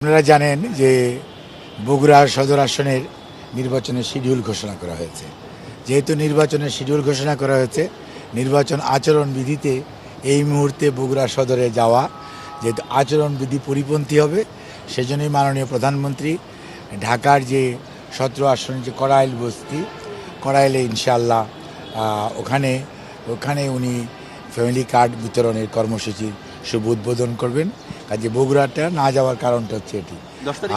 আপনারা জানেন যে বগুড়া সদর আসনের নির্বাচনের শিডিউল ঘোষণা করা হয়েছে। যেহেতু নির্বাচনের শিডিউল ঘোষণা করা হয়েছে, নির্বাচন আচরণবিধিতে এই মুহূর্তে বগুড়া সদরে যাওয়া যেহেতু আচরণবিধি পরিপন্থী হবে, সেজন্যই মাননীয় প্রধানমন্ত্রী ঢাকার যে 17 আসনের যে কড়াইল বস্তি, কড়াইলে ইনশাআল্লাহ ওখানে উনি ফ্যামিলি কার্ড বিতরণের কর্মসূচির শুভ উদ্বোধন করবেন। কাজে বগুড়াটা না যাওয়ার কারণটা হচ্ছে এটি।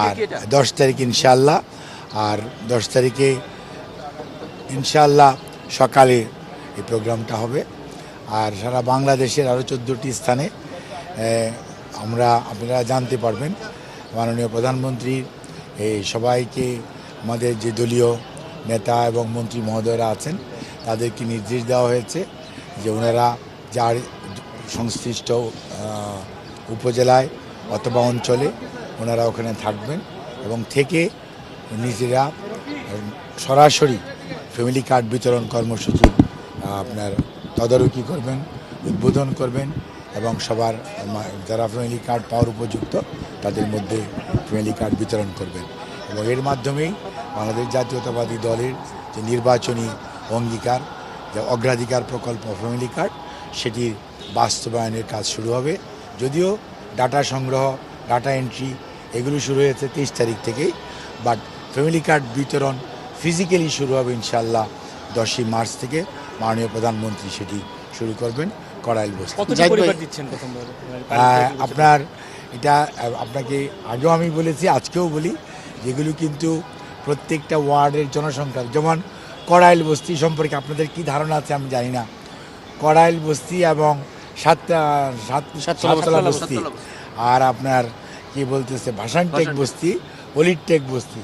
আর 10 তারিখ ইনশাআল্লাহ, আর 10 তারিখে ইনশাআল্লাহ সকালে এই প্রোগ্রামটা হবে। আর সারা বাংলাদেশের আরও 14টি স্থানে আপনারা জানতে পারবেন। মাননীয় প্রধানমন্ত্রীর এই সবাইকে আমাদের যে দলীয় নেতা এবং মন্ত্রী মহোদয়রা আছেন তাদেরকে নির্দেশ দেওয়া হয়েছে যে ওনারা যার সংশ্লিষ্ট উপজেলায় অথবা অঞ্চলে ওনারা ওখানে থাকবেন এবং থেকে নিজেরা সরাসরি ফ্যামিলি কার্ড বিতরণ কর্মসূচি আপনার তদারকি করবেন, উদ্বোধন করবেন এবং সবার যারা ফ্যামিলি কার্ড পাওয়ার উপযুক্ত তাদের মধ্যে ফ্যামিলি কার্ড বিতরণ করবেন। এবং এর মাধ্যমেই বাংলাদেশ জাতীয়তাবাদী দলের যে নির্বাচনী অঙ্গীকার, যে অগ্রাধিকার প্রকল্প ফ্যামিলি কার্ড, সেটির বাস্তবায়নের কাজ শুরু হবে। যদিও ডাটা সংগ্রহ, ডাটা এন্ট্রি এগুলো শুরু হয়েছে 23 তারিখ থেকেই, বাট ফ্যামিলি কার্ড বিতরণ ফিজিক্যালি শুরু হবে ইনশাআল্লাহ 10ই মার্চ থেকে। মাননীয় প্রধানমন্ত্রী সেটি শুরু করবেন কড়াইল বস্তি। আপনার এটা আপনাকে আগেও আমি বলেছি, আজকেও বলি, যেগুলো কিন্তু প্রত্যেকটা ওয়ার্ডের জনসংখ্যা, যেমন কড়াইল বস্তি সম্পর্কে আপনাদের কি ধারণা আছে আমি জানি না। কড়াইল বস্তি এবং সাততলা বস্তি, আর আপনার কি বলতেছে ভাসানটেক বস্তি, অলিরটেক বস্তি,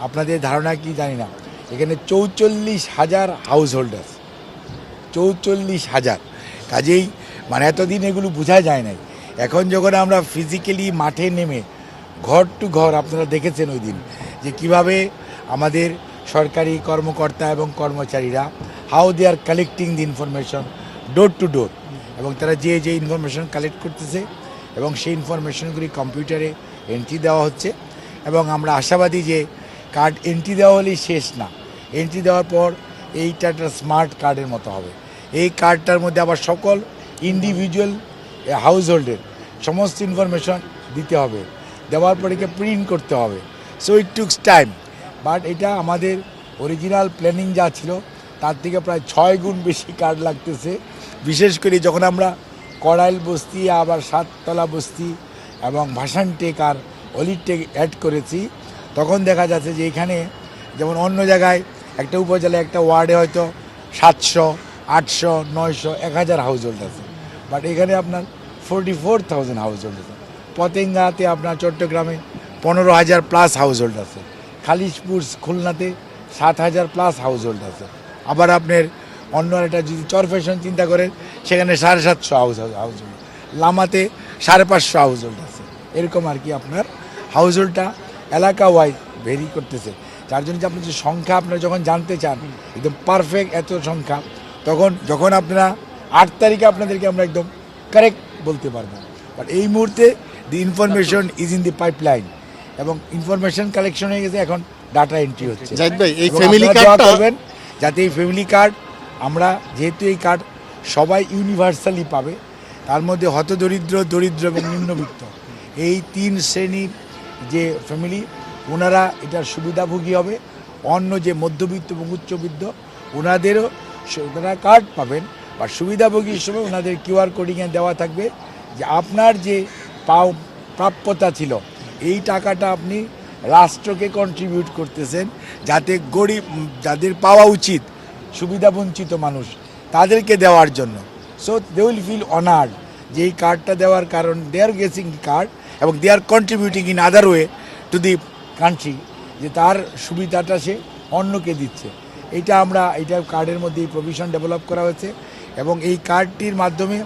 আপনাদের ধারণা কি জানি না। এখানে 44,000 হাউস হোল্ডার, 44,000। কাজেই মানে এতদিন এগুলো বোঝা যায় নাই। এখন যখন আমরা ফিজিক্যালি মাঠে নেমে ঘর টু ঘর, আপনারা দেখেছেন ওই দিন যে কিভাবে আমাদের সরকারি কর্মকর্তা এবং কর্মচারীরা how they are collecting the information door to door, এবং তারা যে ইনফরমেশন কালেক্ট করতেছে এবং সেই ইনফরমেশনগুলি কম্পিউটারে এন্ট্রি দেওয়া হচ্ছে। এবং আমরা আশাবাদী যে কার্ড এন্ট্রি দেওয়া হলেই শেষ না, এন্ট্রি দেওয়ার পর এইটা একটা স্মার্ট কার্ডের মতো হবে। এই কার্ডটার মধ্যে আবার সকল ইন্ডিভিজুয়াল হাউস হোল্ডের সমস্ত ইনফরমেশন দিতে হবে, দেওয়ার পর একে প্রিন্ট করতে হবে। সো ইট টুকস টাইম, বাট এটা আমাদের অরিজিনাল প্ল্যানিং যা ছিল তার থেকে প্রায় 6 গুণ বেশি কার্ড লাগতেছে। বিশেষ করে যখন আমরা কড়াইল বস্তি, আবার সাততলা বস্তি এবং ভাসানটেক আর অলিরটেক অ্যাড করেছি, তখন দেখা যাচ্ছে যে এখানে যেমন অন্য জায়গায় একটা উপজেলায় একটা ওয়ার্ডে হয়তো 700, 800, 900, 1000 হাউস হোল্ড আছে, বাট এখানে আপনার 44,000 হাউস হোল্ড আছে। পতেঙ্গাতে আপনার চট্টগ্রামে 15,000 প্লাস হাউস হোল্ড আছে। খালিশপুর খুলনাতে 7,000 প্লাস হাউস হোল্ড আছে। আবার আপনার অন্য একটা যদি চরফেশন চিন্তা করেন, সেখানে 750 হাউস হোল্ড, লামাতে 550 হাউস হোল্ড আছে। এরকম আর কি আপনার হাউস হোল্ডটা এলাকা ওয়াইজ ভেরি করতেছে। যার জন্য যে আপনার যে সংখ্যা আপনারা যখন জানতে চান একদম পারফেক্ট এত সংখ্যা, যখন আপনারা 8 তারিখে আপনাদেরকে আমরা একদম কারেক্ট বলতে পারবো। বাট এই মুহূর্তে the information is in the pipeline এবং ইনফরমেশন কালেকশন হয়ে গেছে, এখন ডাটা এন্ট্রি হচ্ছে। এই ফ্যামিলি কার্ড করবেন যাতে এই ফ্যামিলি কার্ড আমরা, যেহেতু এই কার্ড সবাই ইউনিভার্সালি পাবে, তার মধ্যে হতদরিদ্র, দরিদ্র এবং নিম্নবিত্ত এই 3 শ্রেণীর যে ফ্যামিলি, ওনারা এটার সুবিধাভোগী হবে। অন্য যে মধ্যবিত্ত এবং উচ্চবিত্ত ওনাদেরও ওনারা কার্ড পাবেন, বা সুবিধাভোগী হিসেবে ওনাদের QR কোডিংয়ে দেওয়া থাকবে যে আপনার যে প্রাপ্যতা ছিল এই টাকাটা আপনি রাষ্ট্রকে কন্ট্রিবিউট করতেছেন, যাতে গরিব, যাদের পাওয়া উচিত সুবিধাবঞ্চিত মানুষ, তাদেরকে দেওয়ার জন্য। So they will feel honoured যে এই কার্ডটা দেওয়ার কারণ দে আর গেটিং কার্ড এবং they are contributing in other way to the country, যে তার সুবিধাটা সে অন্যকে দিচ্ছে। এটা কার্ডের মধ্যে এই প্রভিশন ডেভেলপ করা হয়েছে। এবং এই কার্ডটির মাধ্যমে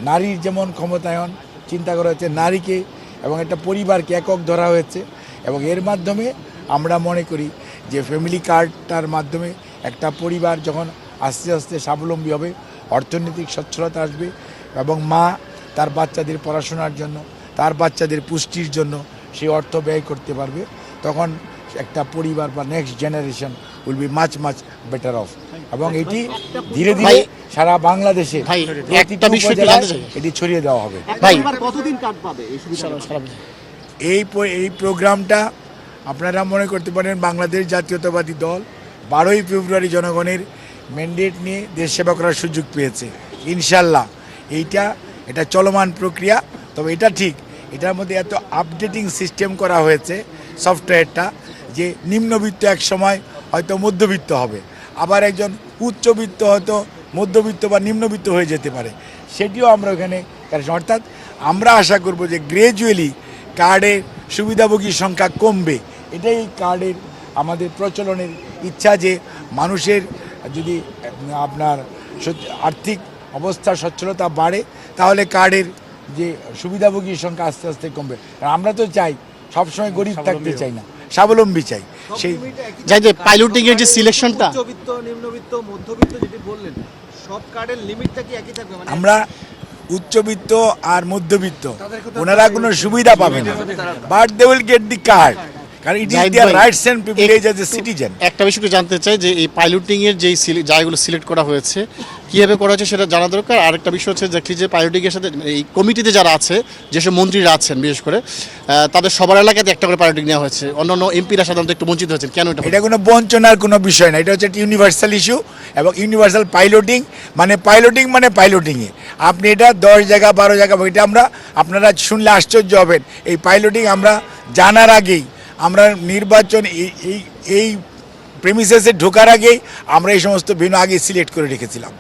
নারীর যেমন ক্ষমতায়ন চিন্তা করা হয়েছে, নারীকে এবং একটা পরিবারকে একক ধরা হয়েছে। এবং এর মাধ্যমে আমরা মনে করি যে ফ্যামিলি কার্ডটার মাধ্যমে একটা পরিবার যখন আস্তে আস্তে স্বাবলম্বী হবে, অর্থনৈতিক সচ্ছলতা আসবে এবং মা তার বাচ্চাদের পড়াশোনার জন্য, তার বাচ্চাদের পুষ্টির জন্য সেই অর্থ ব্যয় করতে পারবে, তখন একটা পরিবার বা next generation will be much better of. এবং এটি ধীরে ধীরে সারা বাংলাদেশে একটা বিষয় একটু জানতে চাই। এটি ছড়িয়ে দেওয়া হবে। ভাই কতদিন কার্ড পাবে এই সুবিধা? এই প্রোগ্রামটা আপনারা মনে করতে পারেন বাংলাদেশ জাতীয়তাবাদী দল 12ই ফেব্রুয়ারি জনগণের ম্যান্ডেট নিয়ে দেশ সেবা করার সুযোগ পেয়েছে। ইনশাল্লাহ এটা চলমান প্রক্রিয়া। তবে এটা ঠিক, এটার মধ্যে এত আপডেটিং সিস্টেম করা হয়েছে সফটওয়্যারটা, যে নিম্নবিত্ত এক সময় হয়তো মধ্যবিত্ত হবে, আবার একজন উচ্চবিত্ত হয়তো মধ্যবিত্ত বা নিম্নবিত্ত হয়ে যেতে পারে, সেটিও আমরা ওখানে অর্থাৎ আমরা আশা করব যে গ্র্যাজুয়ালি কার্ডের সুবিধাভোগীর সংখ্যা কমবে। এটাই কার্ডের আমাদের প্রচলনের ইচ্ছা, যে মানুষের যদি আপনার আর্থিক অবস্থা সচ্ছলতা বাড়ে তাহলে কার্ডের যে সুবিধাভোগীর সংখ্যা আস্তে আস্তে কমবে। কারণ আমরা তো চাই সবসময় গরিব থাকতে চাই না, স্বাবলম্বী চাই। সেই যাই যে পাইলটিং এর যে সিলেকশনটা, উচ্চবিত্ত, নিম্নবিত্ত, মধ্যবিত্ত যেটি বললেন, সব কার্ডের লিমিটটা কি একই থাকবে? আমরা উচ্চবিত্ত আর মধ্যবিত্ত ওনারা কোনো সুবিধা পাবে না, but they will get the card, কারণ it is their rights and privilege as a citizen. একটা বিষয় একটু জানতে চাই যে এই পাইলটিং এর যেই জায়গাগুলো সিলেক্ট করা হয়েছে কিভাবে করা হয়েছে সেটা জানা দরকার। আর একটা বিষয় হচ্ছে দেখি যে পাইলটিং এর সাথে এই কমিটিতে যারা আছে, যেসব মন্ত্রীরা আছেন বিশেষ করে, তাদের সবার এলাকাতে একটা করে পাইলটিং নেওয়া হয়েছে, অন্যান্য এমপিরা সাধারণত একটু বঞ্চিত হয়েছেন, কেন এটা? এটা কোনো বঞ্চনার কোনো বিষয় না, এটা হচ্ছে একটা ইউনিভার্সাল ইস্যু। এবং ইউনিভার্সাল পাইলটিং মানে পাইলটিংয়ে আপনি এটা 10 জায়গা 12 জায়গা, এটা আপনারা শুনলে আশ্চর্য হবেন। এই পাইলটিং আমরা জানার আগেই, আমরা নির্বাচন এই প্রেমিসেসে ঢোকার আগেই আমরা এই সমস্ত ভেন্যু আগে সিলেক্ট করে রেখেছিলাম।